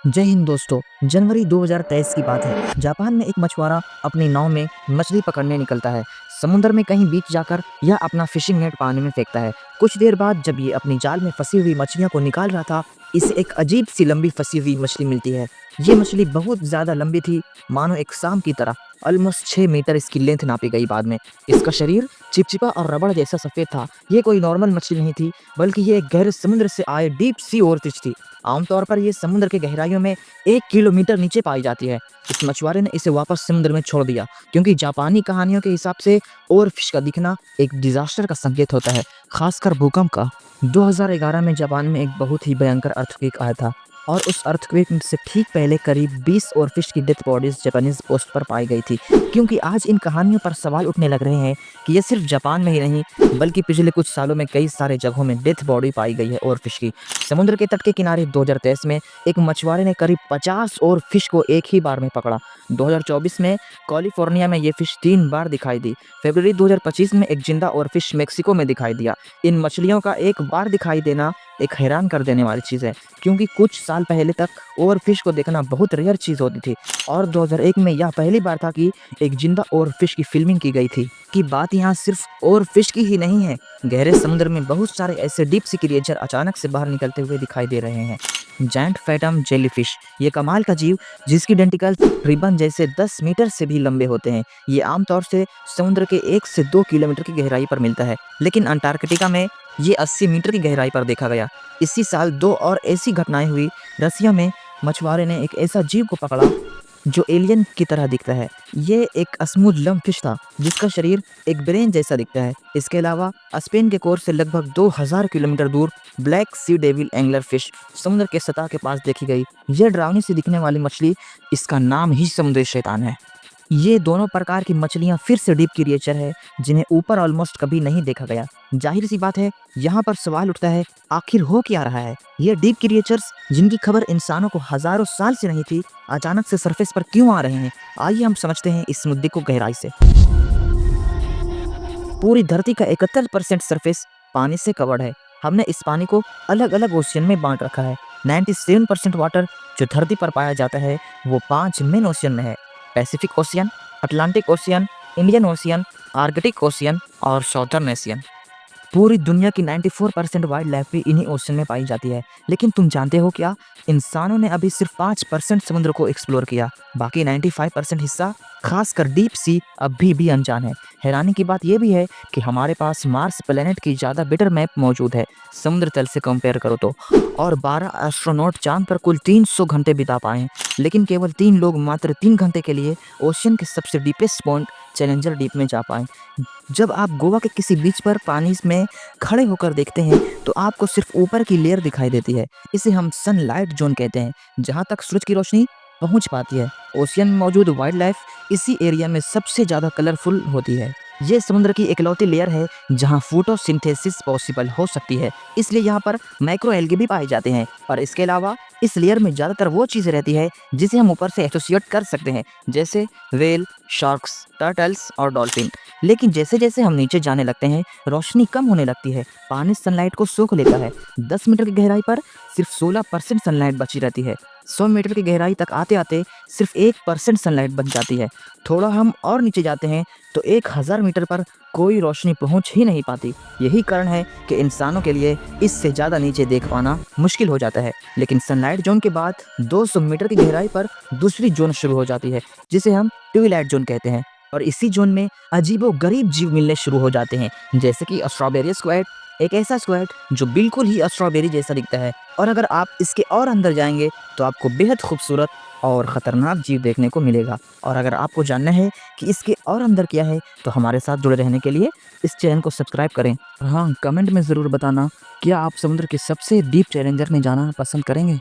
जय हिंद दोस्तों। जनवरी 2023 की बात है। जापान में एक मछुआरा अपनी नाव में मछली पकड़ने निकलता है। समुद्र में कहीं बीच जाकर यह अपना फिशिंग नेट पानी में फेंकता है। कुछ देर बाद जब ये अपनी जाल में फंसी हुई मछलियों को निकाल रहा था, इसे एक अजीब सी लंबी फंसी हुई मछली मिलती है। ये मछली बहुत ज़्यादा लंबी थी, मानो एक सांप की तरह। ऑलमोस्ट 6 मीटर इसकी लेंथ नापी गई बाद में। इसका शरीर चिपचिपा और रबड़ जैसा सफ़ेद था। ये कोई नॉर्मल मछली नहीं थी, बल्कि ये एक गहरे समुद्र से आए डीप सी ओरफिश थी। आमतौर पर ये समुद्र की गहराइयों में 1 किलोमीटर नीचे पाई जाती है। इस मछुआरे ने इसे वापस समुद्र में छोड़ दिया, क्योंकि जापानी कहानियों के हिसाब से ओवरफिश का दिखना एक डिजास्टर का संकेत होता है, खासकर भूकंप का। 2011 में जापान में एक बहुत ही भयंकर अर्थक्वेक आया था, और उस अर्थक्वेक से ठीक पहले करीब 20 ओवरफिश की डेथ बॉडीज जापानीज कोस्ट पर पाई गई थी। क्योंकि आज इन कहानियों पर सवाल उठने लग रहे हैं कि ये सिर्फ जापान में ही नहीं, बल्कि पिछले कुछ सालों में कई सारे जगहों में डेथ बॉडी पाई गई है ओवरफिश की। समुद्र के तट के किनारे 2023 में एक मछुआरे ने करीब 50 ओवरफिश को एक ही बार में पकड़ा। 2024 में कैलिफोर्निया में ये फिश 3 बार दिखाई दी। फरवरी 2025 में एक जिंदा ओवरफिश मेक्सिको में दिखाई दिया। इन मछलियों का एक बार दिखाई देना एक हैरान कर देने वाली चीज़ है, क्योंकि कुछ साल पहले तक ओवरफिश को देखना बहुत रेयर चीज़ होती थी, और 2001 में यह पहली बार था कि एक जिंदा ओवरफिश की फिल्मिंग की गई थी। कि बात यहाँ सिर्फ ओवरफिश की ही नहीं है। गहरे समुद्र में बहुत सारे ऐसे डीप सी क्रिएचर अचानक से बाहर निकलते हुए दिखाई दे रहे हैं। जायंट फैटम जेलीफिश, ये कमाल का जीव जिसकी डेंटिकल्स रिबन जैसे 10 मीटर से भी लंबे होते हैं। ये आमतौर से समुद्र के 1 से 2 किलोमीटर की गहराई पर मिलता है, लेकिन अंटार्कटिका में ये 80 मीटर की गहराई पर देखा गया। इसी साल 2 और ऐसी घटनाएं हुई। रसिया में मछुआरे ने एक ऐसा जीव को पकड़ा जो एलियन की तरह दिखता है। ये एक स्मूथ लंप फिश था, जिसका शरीर एक ब्रेन जैसा दिखता है। इसके अलावा स्पेन के कोर से लगभग 2000 किलोमीटर दूर ब्लैक सी डेविल एंगलर फिश समुद्र के सतह के पास देखी गई। यह डरावनी सी दिखने वाली मछली, इसका नाम ही समुद्री शैतान है। ये दोनों प्रकार की मछलियां फिर से डीप क्रिएचर है, जिन्हें ऊपर ऑलमोस्ट कभी नहीं देखा गया। जाहिर सी बात है, यहाँ पर सवाल उठता है, आखिर हो क्या रहा है? ये डीप क्रिएचर्स जिनकी खबर इंसानों को हजारों साल से नहीं थी, अचानक से सरफेस पर क्यों आ रहे हैं? आइए हम समझते हैं इस मुद्दे को गहराई से। पूरी धरती का 71% सरफेस पानी से कवर्ड है। हमने इस पानी को अलग अलग ओशियन में बांट रखा है। 97% वाटर जो धरती पर पाया जाता है, वो 5 मेन ओशियन में है: Pacific ocean, Atlantic ocean, Indian ocean, Arctic ocean और साउथर्न ओशियन। पूरी दुनिया की 94% वाइल्ड लाइफ भी इन्हीं ओशन में पाई जाती है। लेकिन तुम जानते हो क्या? इंसानों ने अभी सिर्फ 5% समुद्र को एक्सप्लोर किया। बाकी 95% हिस्सा, खासकर डीप सी, अभी भी अनजान है। हैरानी की बात यह भी है कि हमारे पास मार्स प्लेनेट की ज़्यादा बेटर मैप मौजूद है समुद्र तल से कंपेयर करो तो, और 12 एस्ट्रोनॉट चांद पर कुल 300 घंटे बिता पाए हैं। लेकिन केवल 3 लोग मात्र 3 घंटे के लिए ओशियन के सबसे डीपेस्ट पॉइंट चैलेंजर डीप में जा पाए। जब आप गोवा के किसी बीच पर पानी में खड़े होकर देखते हैं, तो आपको सिर्फ ऊपर की लेयर दिखाई देती है। इसे हम सनलाइट जोन कहते हैं, जहां तक सूरज की रोशनी पहुंच पाती है। ओशियन में मौजूद वाइल्ड लाइफ इसी एरिया में सबसे ज़्यादा कलरफुल होती है। ये समुद्र की इकलौती लेयर है जहां फोटोसिंथेसिस पॉसिबल हो सकती है, इसलिए यहाँ पर माइक्रो एल्गे भी पाए जाते हैं। और इसके अलावा इस लेयर में ज़्यादातर वो चीज़ें रहती है जिसे हम ऊपर से एसोसिएट कर सकते हैं, जैसे वेल, शार्क्स, टर्टल्स और डॉल्फिन। लेकिन जैसे जैसे हम नीचे जाने लगते हैं, रोशनी कम होने लगती है। पानी सनलाइट को सोख लेता है। 10 मीटर की गहराई पर सिर्फ 16% सनलाइट बची रहती है। 100 मीटर की गहराई तक आते आते सिर्फ 1% सनलाइट बच जाती है। थोड़ा हम और नीचे जाते हैं तो 1000 मीटर पर कोई रोशनी पहुंच ही नहीं पाती। यही कारण है कि इंसानों के लिए इससे ज़्यादा नीचे देख पाना मुश्किल हो जाता है। लेकिन सनलाइट जोन के बाद 200 मीटर की गहराई पर दूसरी जोन शुरू हो जाती है, जिसे हम ट्विलाइट जोन कहते हैं। और इसी जोन में अजीबो गरीब जीव मिलने शुरू हो जाते हैं, जैसे कि स्ट्रॉबेरी स्क्वैड, एक ऐसा स्क्वैड जो बिल्कुल ही स्ट्रॉबेरी जैसा दिखता है। और अगर आप इसके और अंदर जाएंगे तो आपको बेहद खूबसूरत और ख़तरनाक जीव देखने को मिलेगा। और अगर आपको जानना है कि इसके और अंदर क्या है, तो हमारे साथ जुड़े रहने के लिए इस चैनल को सब्सक्राइब करें। हाँ, कमेंट में ज़रूर बताना, क्या आप समुद्र के सबसे डीप चैलेंजर में जाना पसंद करेंगे?